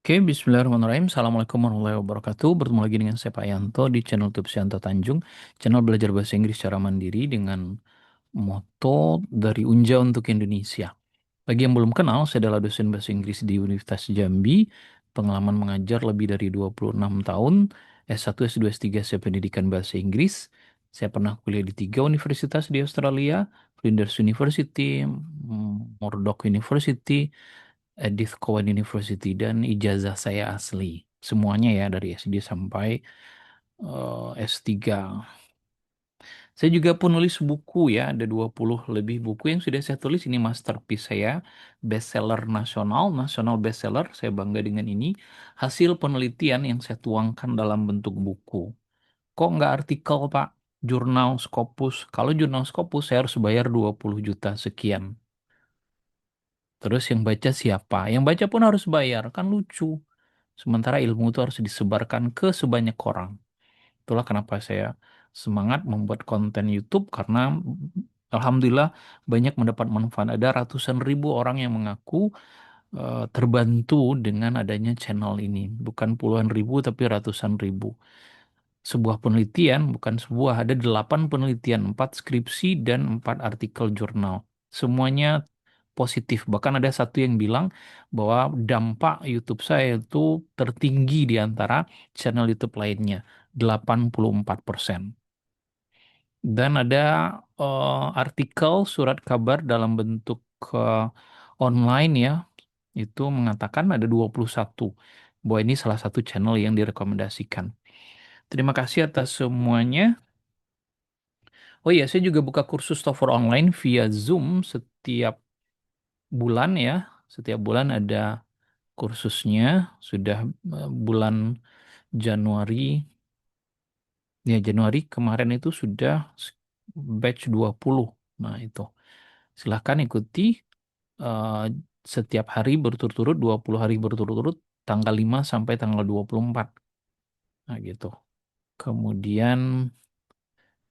Oke, bismillahirrahmanirrahim. Assalamualaikum warahmatullahi wabarakatuh. Bertemu lagi dengan saya Pak Yanto di channel YouTube Yanto Tanjung. Channel belajar bahasa Inggris secara mandiri dengan moto dari Unja untuk Indonesia. Bagi yang belum kenal, saya adalah dosen bahasa Inggris di Universitas Jambi. Pengalaman mengajar lebih dari 26 tahun. S1, S2, S3 saya pendidikan bahasa Inggris. Saya pernah kuliah di 3 universitas di Australia. Flinders University, Murdoch University, Edith Cowan University, dan ijazah saya asli. Semuanya ya dari SD sampai S3. Saya juga penulis buku ya, ada 20 lebih buku yang sudah saya tulis. Ini masterpiece saya, bestseller nasional, nasional bestseller. Saya bangga dengan ini. Hasil penelitian yang saya tuangkan dalam bentuk buku. Kok nggak artikel, Pak? Jurnal Scopus. Kalau jurnal Scopus saya harus bayar 20 juta sekian. Terus yang baca siapa? Yang baca pun harus bayar, kan lucu. Sementara ilmu itu harus disebarkan ke sebanyak orang. Itulah kenapa saya semangat membuat konten YouTube karena alhamdulillah banyak mendapat manfaat. Ada ratusan ribu orang yang mengaku terbantu dengan adanya channel ini. Bukan puluhan ribu tapi ratusan ribu. Sebuah penelitian, bukan sebuah, ada 8 penelitian, 4 skripsi dan 4 artikel jurnal. Semuanya positif. Bahkan ada satu yang bilang bahwa dampak YouTube saya itu tertinggi di antara channel YouTube lainnya, 84%. Dan ada artikel surat kabar dalam bentuk eh, online ya, itu mengatakan ada 21 bahwa ini salah satu channel yang direkomendasikan. Terima kasih atas semuanya. Oh iya, saya juga buka kursus TOEFL online via Zoom setiap bulan ya. Setiap bulan ada kursusnya. Sudah bulan Januari. Ya, Januari kemarin itu sudah batch 20. Nah, itu. Silahkan ikuti eh, setiap hari berturut-turut, 20 hari berturut-turut, tanggal 5 sampai tanggal 24. Nah, gitu. Kemudian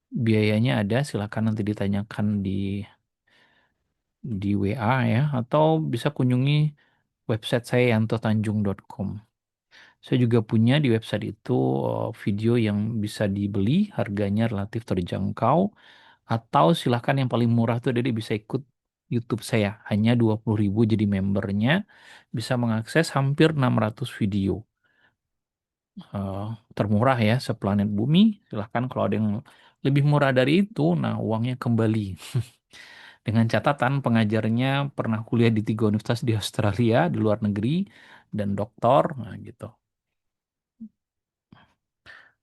biayanya ada, silahkan nanti ditanyakan di WA ya, atau bisa kunjungi website saya yantotanjung.com. Saya juga punya di website itu video yang bisa dibeli, harganya relatif terjangkau, atau silahkan yang paling murah tuh jadi bisa ikut YouTube saya, hanya 20.000 jadi membernya, bisa mengakses hampir 600 video. Eh, Termurah ya seplanet bumi, silahkan kalau ada yang lebih murah dari itu, nah uangnya kembali. Dengan catatan pengajarnya pernah kuliah di 3 universitas di Australia, di luar negeri, dan doktor, nah gitu.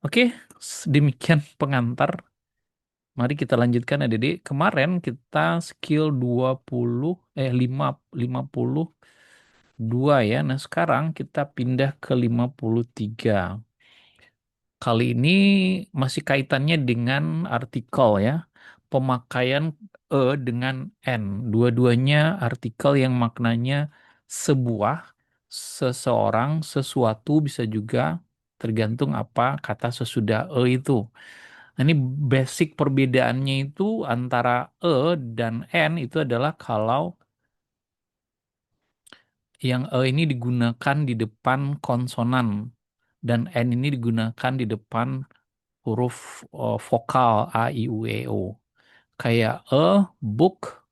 Oke, demikian pengantar. Mari kita lanjutkan adik-adik. Kemarin kita skill 20, 52 ya. Nah sekarang kita pindah ke 53. Kali ini masih kaitannya dengan artikel ya. Pemakaian dengan N. Dua-duanya artikel yang maknanya sebuah, seseorang, sesuatu, bisa juga tergantung apa kata sesudah itu. Nah, ini basic perbedaannya itu antara dan N itu adalah kalau yang ini digunakan di depan konsonan dan N ini digunakan di depan huruf vokal A, I, U, E, O. Kayak book,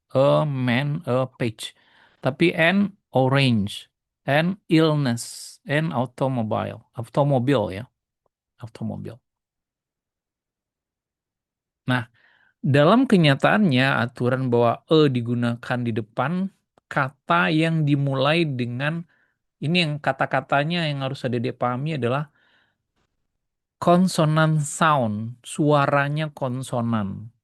man, page. Tapi N orange, N illness, N automobile, automobil ya, automobil. Nah, dalam kenyataannya, aturan bahwa digugakan di depan kata yang dimulai dengan ini, yang kata-katanya yang harus ada dipahami adalah konsonan sound, suaranya konsonan.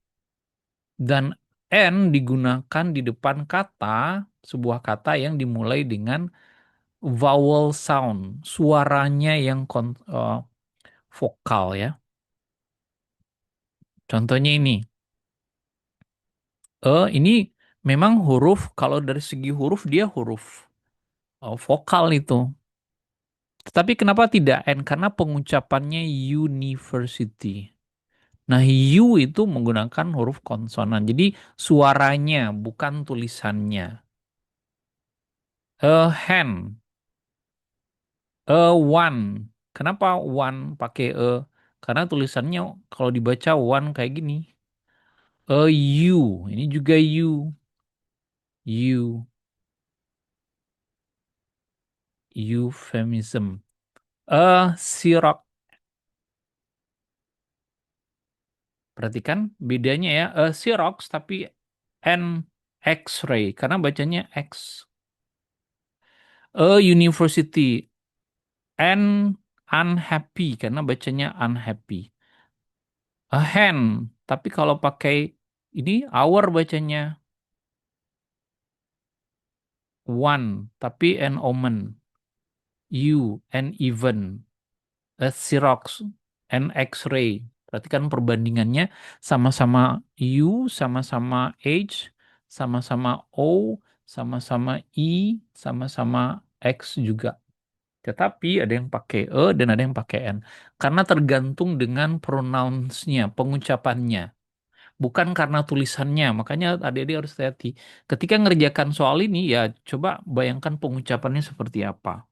Dan N digunakan di depan kata, sebuah kata yang dimulai dengan vowel sound, suaranya yang vokal ya. Contohnya ini memang huruf, kalau dari segi huruf dia huruf vokal itu. Tetapi kenapa tidak N? Karena pengucapannya university. Nah, U itu menggunakan huruf konsonan. Jadi suaranya, bukan tulisannya. Hand. One. Kenapa one pakai Karena tulisannya kalau dibaca one kayak gini. You. Ini juga you. You. Euphemism. Sirok. Perhatikan bedanya ya. Xerox tapi N X-ray karena bacanya X. University N unhappy karena bacanya unhappy. A hand tapi kalau pakai ini hour bacanya one tapi an omen. You an even. A Xerox an X-ray. Perhatikan perbandingannya sama-sama U, sama-sama H, sama-sama O, sama-sama I, sama-sama X juga. Tetapi ada yang pakai E dan ada yang pakai N. Karena tergantung dengan pronounce-nya, pengucapannya. Bukan karena tulisannya. Makanya adik-adik harus hati-hati. Ketika ngerjakan soal ini, ya coba bayangkan pengucapannya seperti apa.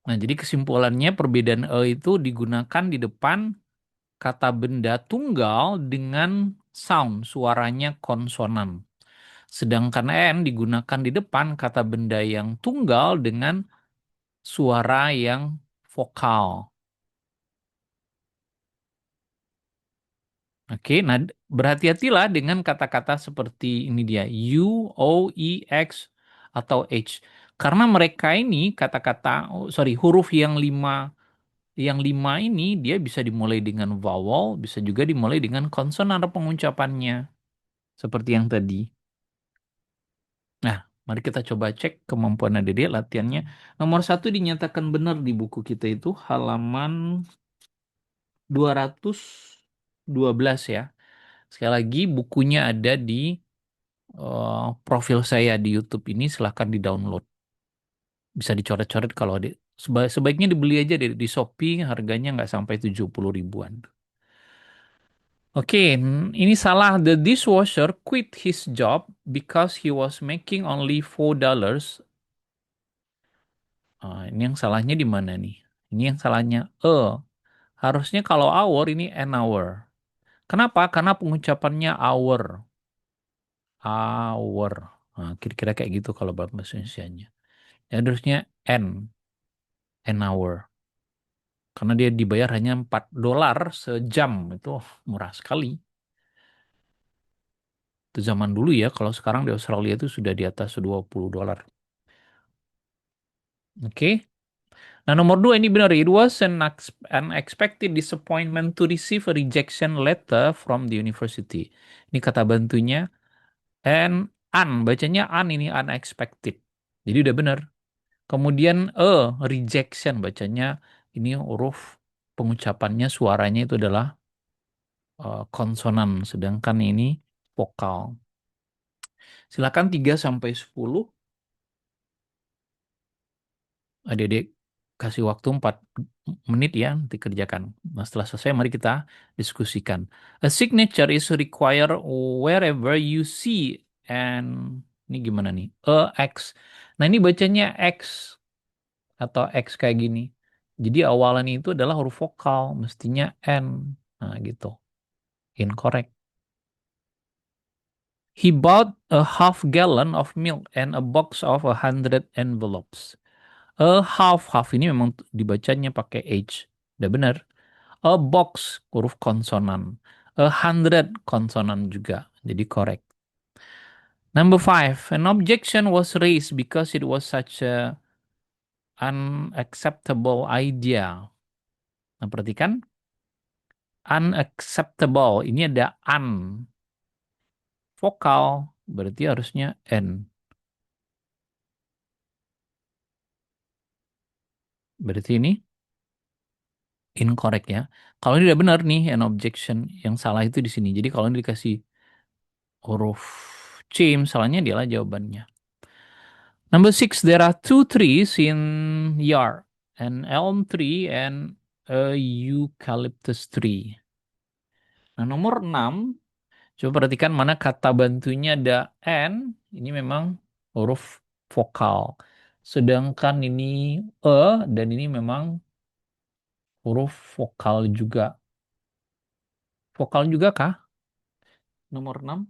Nah, jadi kesimpulannya perbedaan itu digunakan di depan kata benda tunggal dengan sound, suaranya konsonan. Sedangkan N digunakan di depan kata benda yang tunggal dengan suara yang vokal. Oke, nah berhati-hatilah dengan kata-kata seperti ini dia, U, O, I, X, atau H. Karena mereka ini kata-kata, oh, sorry, huruf yang lima ini dia bisa dimulai dengan vowel, bisa juga dimulai dengan konsonan pengucapannya. Seperti yang tadi. Nah, mari kita coba cek kemampuan adik latihannya. Nomor satu dinyatakan benar di buku kita itu halaman 212 ya. Sekali lagi bukunya ada di profil saya di YouTube ini, silahkan di-download. Bisa dicoret-coret kalau sebaiknya dibeli aja di Shopee, harganya nggak sampai 70 ribuan. Oke, ini salah. The dishwasher quit his job because he was making only $4. Ini yang salahnya di mana nih? Ini yang salahnya harusnya kalau hour ini an hour. Kenapa? Karena pengucapannya hour. Hour. Nah, kira-kira kayak gitu kalau bahasa Indonesianya. Ya, harusnya an hour. Karena dia dibayar hanya $4 sejam. Itu murah sekali. Itu zaman dulu ya. Kalau sekarang di Australia itu sudah di atas $20. Oke. Nah, nomor dua ini benar. It was an unexpected disappointment to receive a rejection letter from the university. Ini kata bantunya. And bacanya ini unexpected. Jadi udah benar. Kemudian rejection bacanya ini huruf pengucapannya suaranya itu adalah konsonan, sedangkan ini vokal. Silakan 3 sampai 10. Adik-adik kasih waktu 4 menit ya nanti kerjakan. Nah, setelah selesai mari kita diskusikan. A signature is required wherever you see and ini gimana nih? X. Nah, ini bacanya X atau X kayak gini. Jadi awalan itu adalah huruf vokal, mestinya N. Nah, gitu. Incorrect. He bought a half gallon of milk and a box of 100 envelopes. Half ini memang dibacanya pakai H. Udah benar. A box huruf konsonan. 100 konsonan juga. Jadi correct. Number five, an objection was raised because it was such a unacceptable idea. Nah, perhatikan. Unacceptable. Ini ada vokal. Berarti harusnya N. Berarti ini incorrect ya. Kalau ini udah benar nih, an objection. Yang salah itu di sini. Jadi kalau ini dikasih huruf C, misalnya dialah jawabannya. Number six, there are two trees in yard. An elm tree and a eucalyptus tree. Nah, nomor 6, coba perhatikan mana kata bantunya ada and. Ini memang huruf vokal. Sedangkan ini e dan ini memang huruf vokal juga. Vokal juga kah? Nomor 6.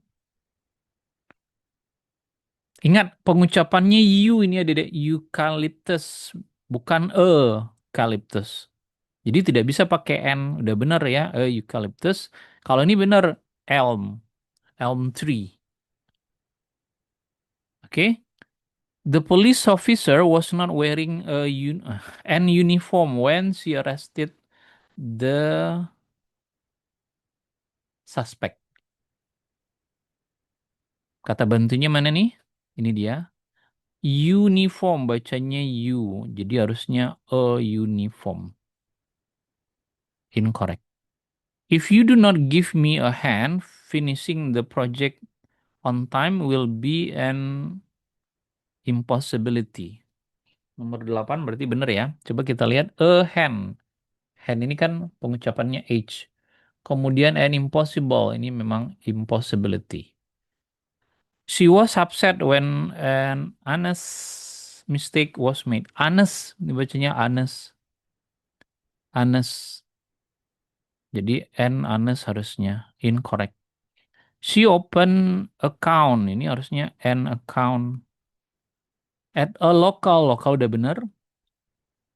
Ingat pengucapannya you ini ada deh eucalyptus bukan eucalyptus. Jadi tidak bisa pakai N, udah bener ya, eucalyptus. Kalau ini bener elm, elm tree. Oke. The police officer was not wearing an uniform when she arrested the suspect. Kata bantunya mana nih? Ini dia. Uniform bacanya U. Jadi harusnya a uniform. Incorrect. If you do not give me a hand, finishing the project on time will be an impossibility. Nomor 8 berarti benar ya. Coba kita lihat a hand. Hand ini kan pengucapannya H. Kemudian an impossible. Ini memang impossibility. She was upset when an honest mistake was made. Honest, dibacanya honest. Honest. Jadi an honest harusnya. Incorrect. She open account. Ini harusnya an account. At a local. Local udah bener.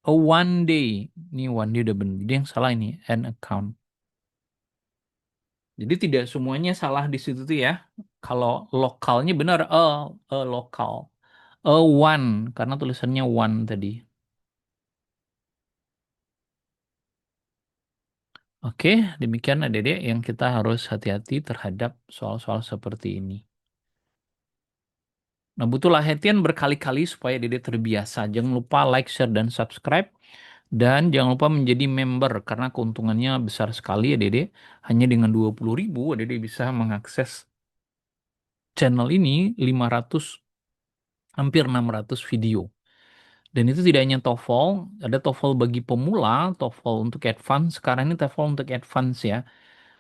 A one day. Ini one day udah bener. Jadi yang salah ini. An account. Jadi tidak semuanya salah di situ tuh ya. Kalau lokalnya benar. A lokal. A one. Karena tulisannya one tadi. Oke, demikian adik-adik yang kita harus hati-hati terhadap soal-soal seperti ini. Nah, butuh latihan berkali-kali supaya adik terbiasa. Jangan lupa like, share, dan subscribe. Dan jangan lupa menjadi member karena keuntungannya besar sekali adik-adik. Hanya dengan 20.000 adik bisa mengakses channel ini 500 hampir 600 video. Dan itu tidak hanya TOEFL, ada TOEFL bagi pemula, TOEFL untuk advance. Sekarang ini TOEFL untuk advance ya.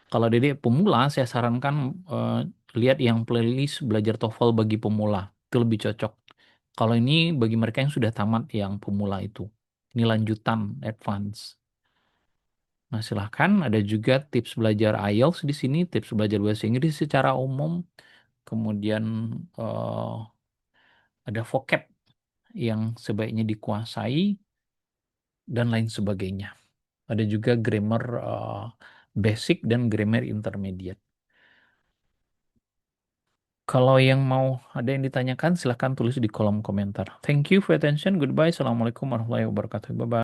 Kalau Dede pemula, saya sarankan lihat yang playlist belajar TOEFL bagi pemula. Itu lebih cocok. Kalau ini bagi mereka yang sudah tamat yang pemula itu. Ini lanjutan advance. Nah, silahkan. Ada juga tips belajar IELTS di sini, tips belajar bahasa Inggris secara umum. Kemudian ada vocab yang sebaiknya dikuasai dan lain sebagainya. Ada juga grammar basic dan grammar intermediate. Kalau yang mau ada yang ditanyakan, silahkan tulis di kolom komentar. Thank you for attention. Goodbye. Assalamualaikum warahmatullahi wabarakatuh. Bye-bye.